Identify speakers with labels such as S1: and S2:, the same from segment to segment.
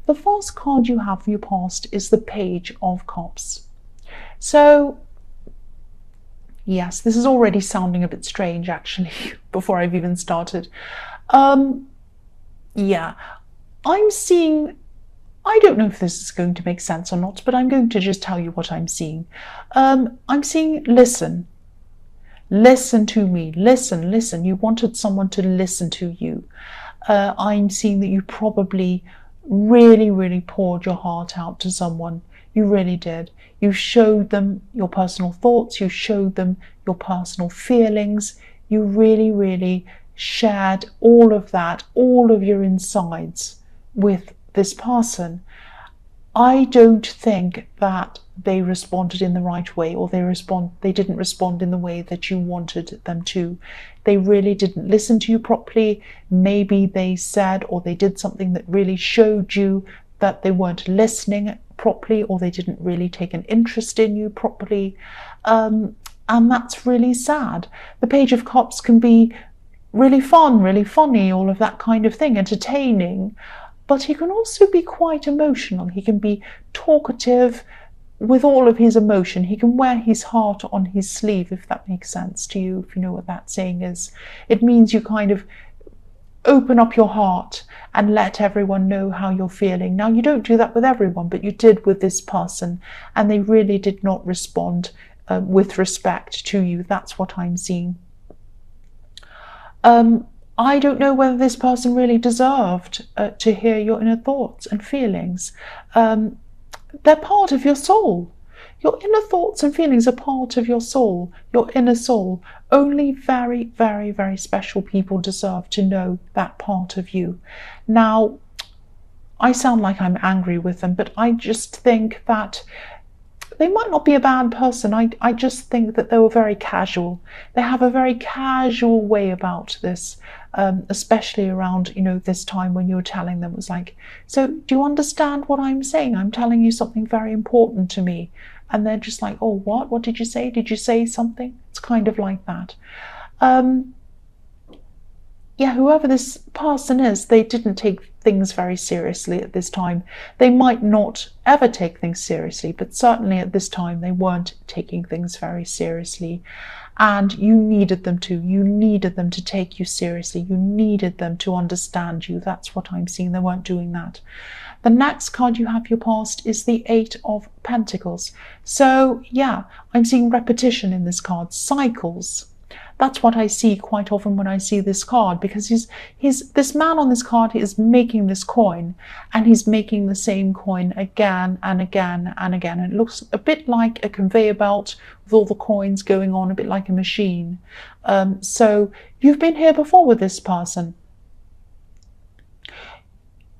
S1: The first card you have for your past is the Page of Cups. So yes, this is already sounding a bit strange actually before I've even started. Yeah, I'm seeing, I don't know if this is going to make sense or not, but I'm going to just tell you what I'm seeing. I'm seeing listen. Listen to me. Listen, listen. You wanted someone to listen to you. I'm seeing that you probably really, really poured your heart out to someone. You really did. You showed them your personal thoughts. You showed them your personal feelings. You really, really shared all of that, all of your insides with this person. I don't think that they responded in the right way, or they didn't respond in the way that you wanted them to. They really didn't listen to you properly. Maybe they said or they did something that really showed you that they weren't listening properly, or they didn't really take an interest in you properly. And that's really sad. The Page of Cups can be really fun, really funny, all of that kind of thing, entertaining. But he can also be quite emotional. He can be talkative with all of his emotion. He can wear his heart on his sleeve, if that makes sense to you, if you know what that saying is. It means you kind of open up your heart and let everyone know how you're feeling. Now, you don't do that with everyone, but you did with this person, and they really did not respond with respect to you. That's what I'm seeing. I don't know whether this person really deserved to hear your inner thoughts and feelings. They're part of your soul. Your inner thoughts and feelings are part of your soul, your inner soul. Only very, very, very special people deserve to know that part of you. Now, I sound like I'm angry with them, but I just think that they might not be a bad person. I just think that they were very casual. They have a very casual way about this, especially around, this time when you were telling them. It was like, so do you understand what I'm saying? I'm telling you something very important to me. And they're just like, oh, what? What did you say? Did you say something? It's kind of like that. Yeah, whoever this person is, they didn't take things very seriously at this time. They might not ever take things seriously, but certainly at this time they weren't taking things very seriously. And you needed them to. You needed them to take you seriously. You needed them to understand you. That's what I'm seeing. They weren't doing that. The next card you have your past is the Eight of Pentacles. So yeah, I'm seeing repetition in this card, cycles. That's what I see quite often when I see this card, because this man on this card is making this coin, and he's making the same coin again and again and again. And it looks a bit like a conveyor belt with all the coins going on, a bit like a machine. So you've been here before with this person.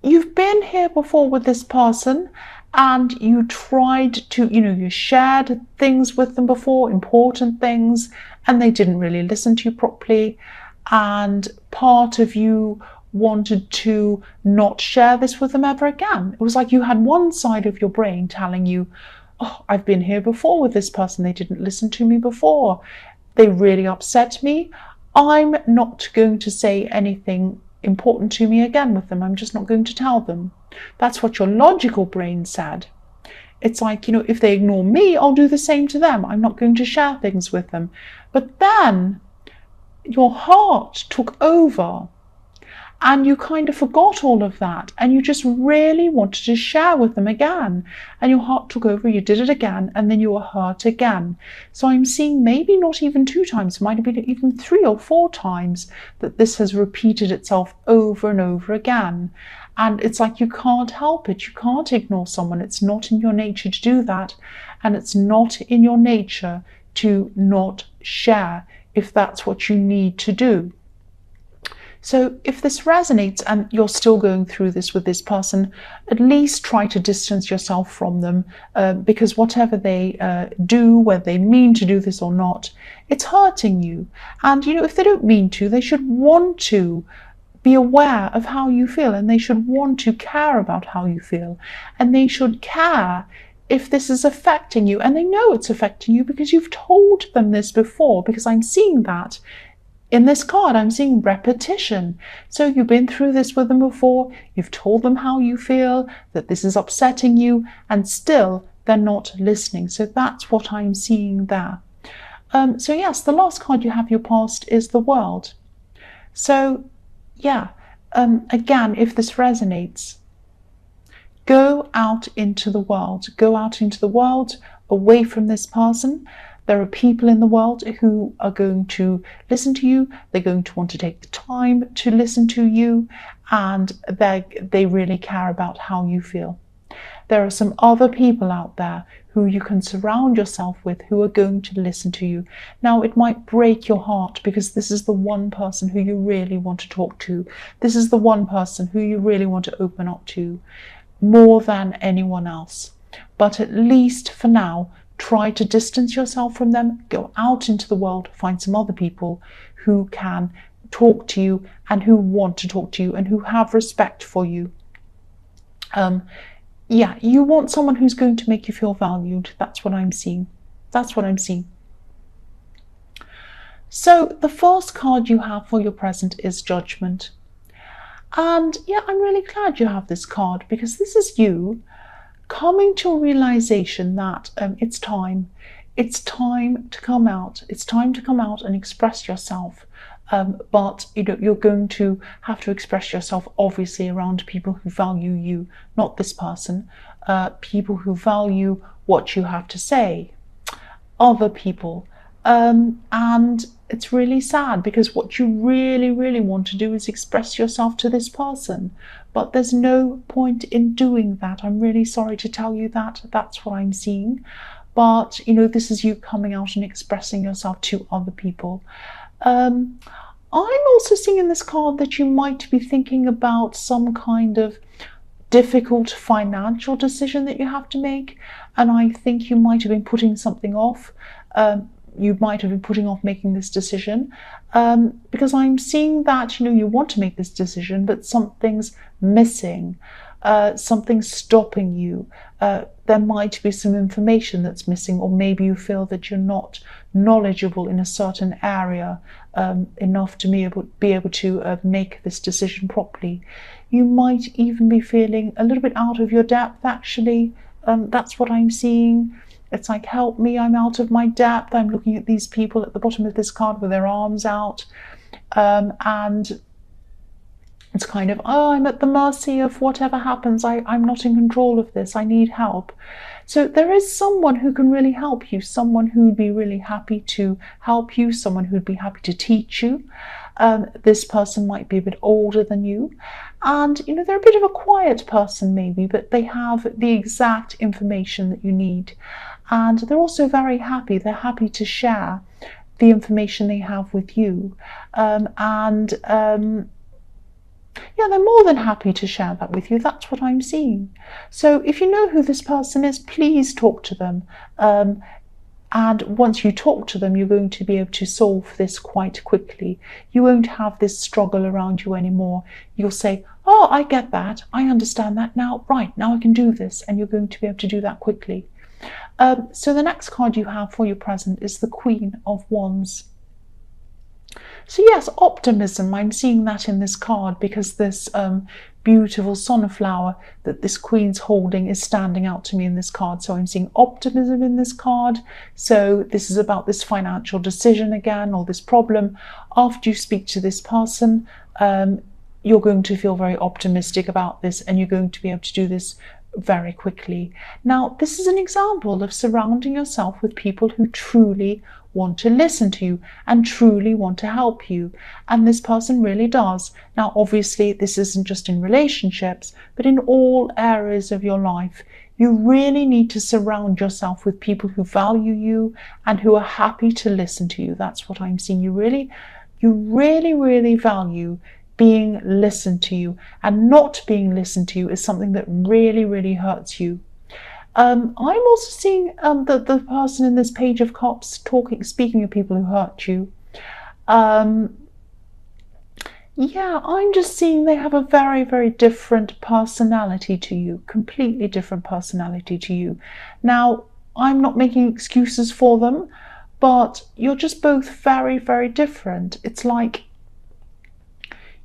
S1: You've been here before with this person, and you tried to, you shared things with them before, important things, and they didn't really listen to you properly. And part of you wanted to not share this with them ever again. It was like you had one side of your brain telling you, oh, I've been here before with this person. They didn't listen to me before. They really upset me. I'm not going to say anything important to me again with them. I'm just not going to tell them. That's what your logical brain said. It's like, if they ignore me, I'll do the same to them. I'm not going to share things with them. But then your heart took over, and you kind of forgot all of that, and you just really wanted to share with them again, and your heart took over. You did it again, and then you were hurt again. So I'm seeing maybe not even 2 times, it might have been even 3 or 4 times that this has repeated itself over and over again. And it's like you can't help it. You can't ignore someone. It's not in your nature to do that, and it's not in your nature to not share if that's what you need to do. So if this resonates and you're still going through this with this person, at least try to distance yourself from them, because whatever they do, whether they mean to do this or not, it's hurting you. And if they don't mean to, they should want to be aware of how you feel, and they should want to care about how you feel, and they should care if this is affecting you. And they know it's affecting you because you've told them this before, because I'm seeing that In this card, I'm seeing repetition. So you've been through this with them before, you've told them how you feel, that this is upsetting you, and still they're not listening. So that's what I'm seeing there. So yes, the last card you have your past is the World. So yeah, again, if this resonates, go out into the world. Go out into the world, away from this person. There are people in the world who are going to listen to you. They're going to want to take the time to listen to you, and they really care about how you feel. There are some other people out there who you can surround yourself with who are going to listen to you. Now, it might break your heart because this is the one person who you really want to talk to. This is the one person who you really want to open up to more than anyone else. But at least for now, try to distance yourself from them, go out into the world, find some other people who can talk to you and who want to talk to you and who have respect for you. Yeah, you want someone who's going to make you feel valued. That's what I'm seeing. That's what I'm seeing. So the first card you have for your present is Judgment. And yeah, I'm really glad you have this card because this is you coming to a realization that it's time. It's time to come out. It's time to come out and express yourself. But you're going to have to express yourself obviously around people who value you, not this person, people who value what you have to say, other people. And it's really sad because what you really, really want to do is express yourself to this person. But there's no point in doing that. I'm really sorry to tell you that. That's what I'm seeing. But, this is you coming out and expressing yourself to other people. I'm also seeing in this card that you might be thinking about some kind of difficult financial decision that you have to make. And I think you might have been putting something off. You might have been putting off making this decision because I'm seeing that, you want to make this decision, but something's missing. Something's stopping you. There might be some information that's missing, or maybe you feel that you're not knowledgeable in a certain area enough to be able to make this decision properly. You might even be feeling a little bit out of your depth, actually. That's what I'm seeing. It's like, help me, I'm out of my depth. I'm looking at these people at the bottom of this card with their arms out. And it's kind of, I'm at the mercy of whatever happens. I'm not in control of this. I need help. So there is someone who can really help you, someone who'd be really happy to help you, someone who'd be happy to teach you. This person might be a bit older than you. And, they're a bit of a quiet person maybe, but they have the exact information that you need. And they're also very happy. They're happy to share the information they have with you. Yeah, they're more than happy to share that with you. That's what I'm seeing. So if you know who this person is, please talk to them. And once you talk to them, you're going to be able to solve this quite quickly. You won't have this struggle around you anymore. You'll say, oh, I get that. I understand that now. Right, now I can do this. And you're going to be able to do that quickly. So the next card you have for your present is the Queen of Wands. So yes, optimism, I'm seeing that in this card because this beautiful sunflower that this queen's holding is standing out to me in this card. So I'm seeing optimism in this card. So this is about this financial decision again, or this problem. After you speak to this person, you're going to feel very optimistic about this and you're going to be able to do this very quickly. Now, this is an example of surrounding yourself with people who truly want to listen to you and truly want to help you. And this person really does. Now, obviously, this isn't just in relationships, but in all areas of your life. You really need to surround yourself with people who value you and who are happy to listen to you. That's what I'm seeing. You really, really value being listened to you, and not being listened to is something that really, really hurts you. I'm also seeing the person in this Page of Cups speaking of people who hurt you. Yeah, I'm just seeing they have a very, very different personality to you, completely different personality to you. Now, I'm not making excuses for them, but you're just both very, very different. It's like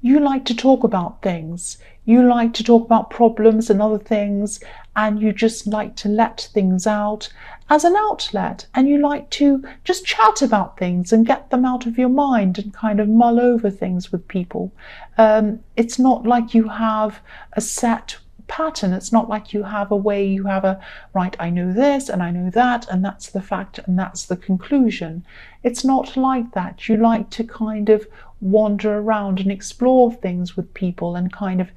S1: you like to talk about things. You like to talk about problems and other things, and you just like to let things out as an outlet, and you like to just chat about things and get them out of your mind and kind of mull over things with people. It's not like you have a set pattern. It's not like you have a way, you have a, right, I know this and I know that, and that's the fact and that's the conclusion. It's not like that. You like to kind of wander around and explore things with people and kind of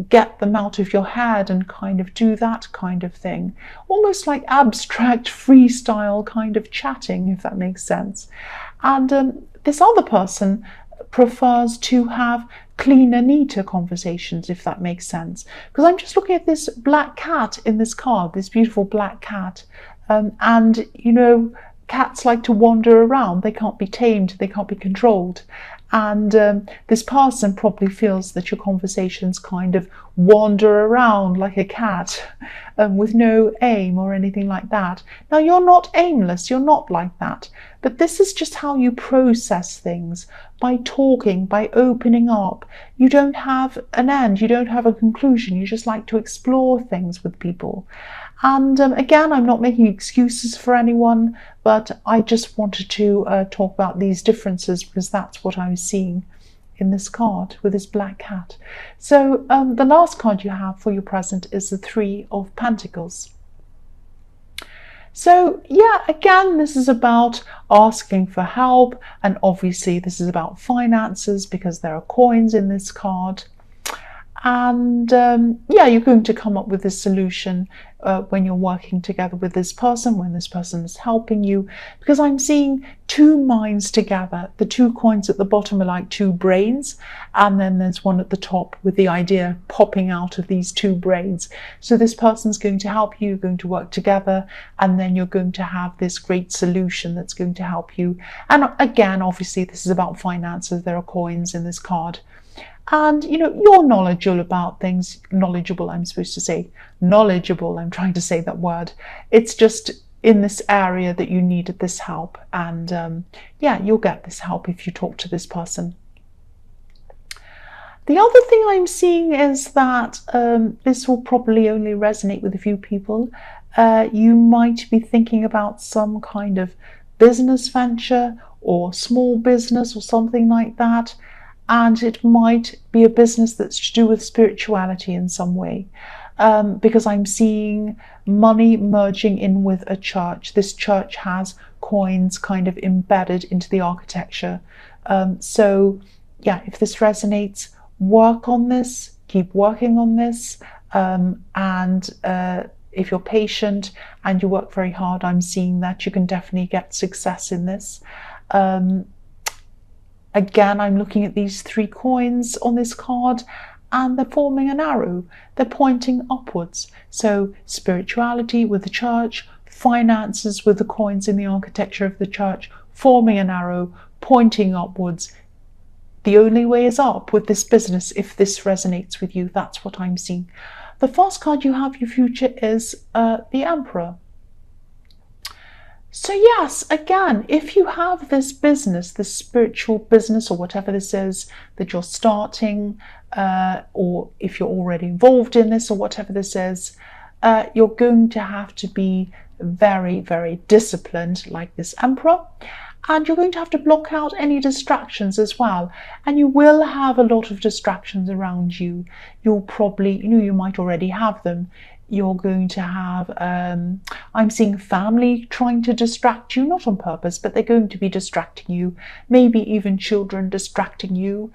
S1: get them out of your head and kind of do that kind of thing. Almost like abstract freestyle kind of chatting, if that makes sense. And this other person prefers to have cleaner, neater conversations, if that makes sense. Because I'm just looking at this black cat in this card, this beautiful black cat. And, you know, cats like to wander around. They can't be tamed. They can't be controlled. And this person probably feels that your conversations kind of wander around like a cat with no aim or anything like that. Now, you're not aimless. You're not like that. But this is just how you process things, by talking, by opening up. You don't have an end. You don't have a conclusion. You just like to explore things with people. And again, I'm not making excuses for anyone, but I just wanted to talk about these differences because that's what I was seeing in this card with this black cat. So the last card you have for your present is the Three of Pentacles. So yeah, again, this is about asking for help, and obviously this is about finances because there are coins in this card. And yeah, you're going to come up with a solution when you're working together with this person, when this person is helping you, because I'm seeing two minds together. The two coins at the bottom are like two brains, and then there's one at the top with the idea popping out of these two brains. So this person's going to help you, you're going to work together, and then you're going to have this great solution that's going to help you. And again, obviously this is about finances. There are coins in this card. And, you know, you're knowledgeable about things. Knowledgeable, I'm supposed to say. Knowledgeable, I'm trying to say that word. It's just in this area that you needed this help. And yeah, you'll get this help if you talk to this person. The other thing I'm seeing is that this will probably only resonate with a few people. You might be thinking about some kind of business venture or small business or something like that. And it might be a business that's to do with spirituality in some way, because I'm seeing money merging in with a church. This church has coins kind of embedded into the architecture. So yeah, if this resonates, work on this, keep working on this. And if you're patient and you work very hard, I'm seeing that you can definitely get success in this. Again, I'm looking at these three coins on this card and they're forming an arrow. They're pointing upwards. So spirituality with the church, finances with the coins in the architecture of the church, forming an arrow, pointing upwards. The only way is up with this business. If this resonates with you, that's what I'm seeing. The first card you have, your future, is the Emperor. So yes, again, if you have this business, this spiritual business or whatever this is that you're starting, or if you're already involved in this or whatever this is, you're going to have to be very, very disciplined like this Emperor. And you're going to have to block out any distractions as well. And you will have a lot of distractions around you. You'll probably, you might already have them. You're going to have, I'm seeing family trying to distract you, not on purpose, but they're going to be distracting you. Maybe even children distracting you,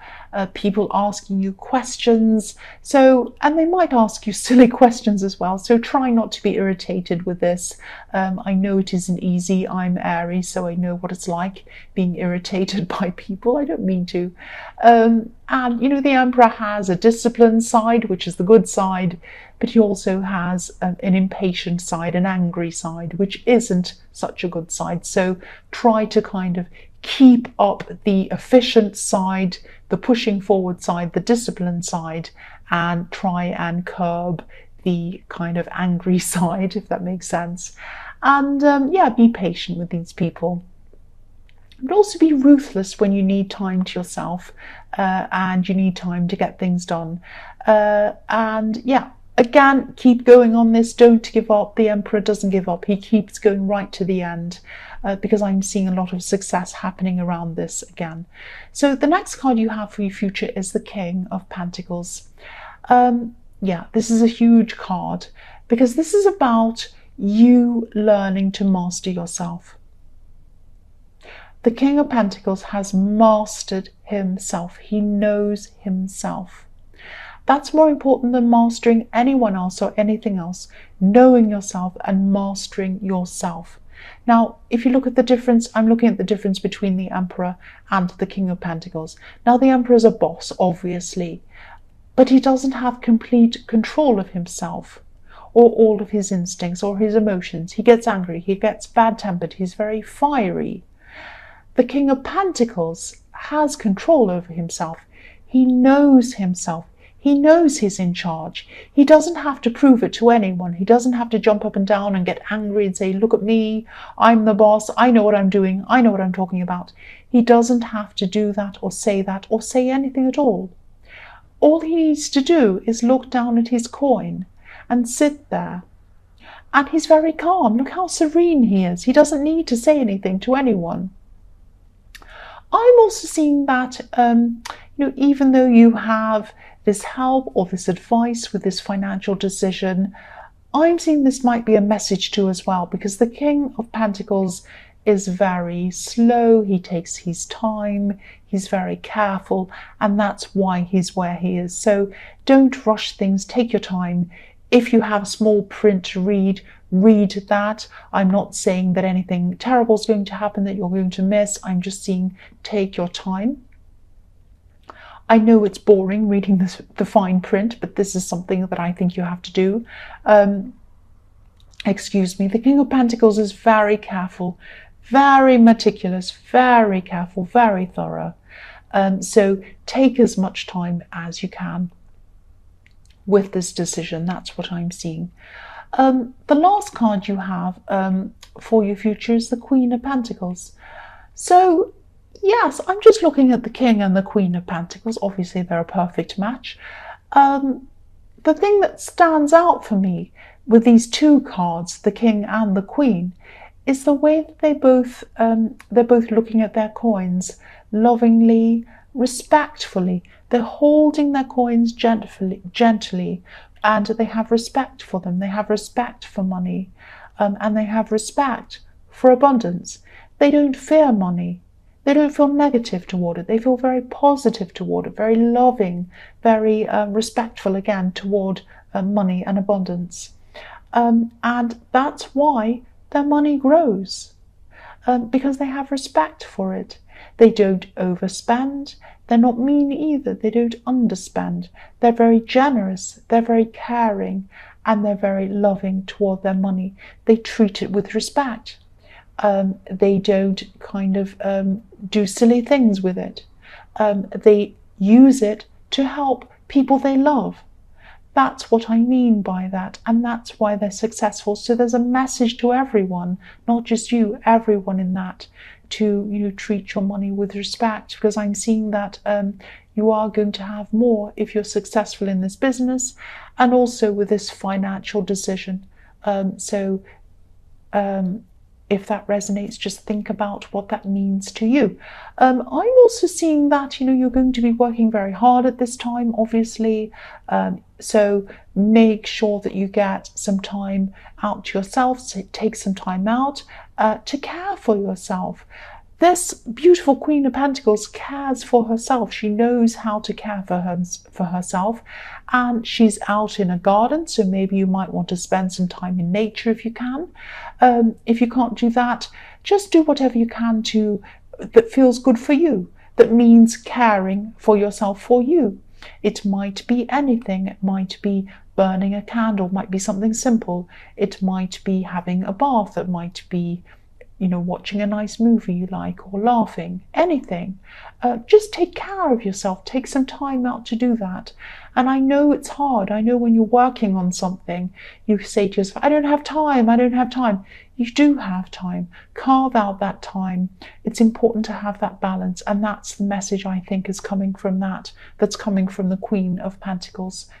S1: people asking you questions. So, and they might ask you silly questions as well. So try not to be irritated with this. I know it isn't easy. I'm Aries, so I know what it's like being irritated by people. I don't mean to. And, the Emperor has a disciplined side, which is the good side, but he also has an impatient side, an angry side, which isn't such a good side. So try to kind of keep up the efficient side, the pushing forward side, the disciplined side, and try and curb the kind of angry side, if that makes sense. And yeah, be patient with these people. but also be ruthless when you need time to yourself, and you need time to get things done. And yeah, again, keep going on this. Don't give up. The Emperor doesn't give up. He keeps going right to the end, because I'm seeing a lot of success happening around this again. So the next card you have for your future is the King of Pentacles. Yeah, this is a huge card because this is about you learning to master yourself. The King of Pentacles has mastered himself. He knows himself. That's more important than mastering anyone else or anything else. Knowing yourself and mastering yourself. Now, if you look at the difference, I'm looking at the difference between the Emperor and the King of Pentacles. Now, the Emperor is a boss, obviously, but he doesn't have complete control of himself or all of his instincts or his emotions. He gets angry, he gets bad-tempered, he's very fiery. The King of Pentacles has control over himself. He knows himself. He knows he's in charge. He doesn't have to prove it to anyone. He doesn't have to jump up and down and get angry and say, look at me, I'm the boss, I know what I'm doing, I know what I'm talking about. He doesn't have to do that or say anything at all. All he needs to do is look down at his coin and sit there. And he's very calm. Look how serene he is. He doesn't need to say anything to anyone. I'm also seeing that, even though you have this help or this advice with this financial decision, I'm seeing this might be a message too as well, because the King of Pentacles is very slow. He takes his time. He's very careful, and that's why he's where he is. So don't rush things. Take your time. If you have small print to read that. I'm not saying that anything terrible is going to happen that you're going to miss. I'm just saying take your time. I know it's boring reading the fine print, but this is something that I think you have to do. Excuse me. The King of Pentacles is very careful, very meticulous, very careful, very thorough. So take as much time as you can with this decision. That's what I'm seeing. The last card you have for your future is the Queen of Pentacles. So yes, I'm just looking at the King and the Queen of Pentacles. Obviously, they're a perfect match. The thing that stands out for me with these two cards, the King and the Queen, is the way that they're both looking at their coins lovingly, respectfully. They're holding their coins gently, and they have respect for them. They have respect for money, and they have respect for abundance. They don't fear money. They don't feel negative toward it. They feel very positive toward it, very loving, very respectful again toward money and abundance. And that's why their money grows, because they have respect for it. They don't overspend. They're not mean either. They don't underspend. They're very generous. They're very caring, and they're very loving toward their money. They treat it with respect. They don't kind of do silly things with it. They use it to help people they love. That's what I mean by that, and that's why they're successful. So there's a message to everyone, not just you, everyone in that, to treat your money with respect, because I'm seeing that you are going to have more if you're successful in this business and also with this financial decision. If that resonates, just think about what that means to you. I'm also seeing that you're going to be working very hard at this time, obviously. So make sure that you get some time out to yourself. So take some time out to care for yourself. This beautiful Queen of Pentacles cares for herself. She knows how to care for herself, and she's out in a garden, so maybe you might want to spend some time in nature if you can. If you can't do that, just do whatever you can that feels good for you, that means caring for yourself for you. It might be anything. It might be burning a candle, it might be something simple. It might be having a bath, it might be watching a nice movie you like, or laughing, anything. Just take care of yourself. Take some time out to do that. And I know it's hard. I know when you're working on something, you say to yourself, I don't have time, I don't have time. You do have time. Carve out that time. It's important to have that balance. And that's the message I think is coming from that's coming from the Queen of Pentacles.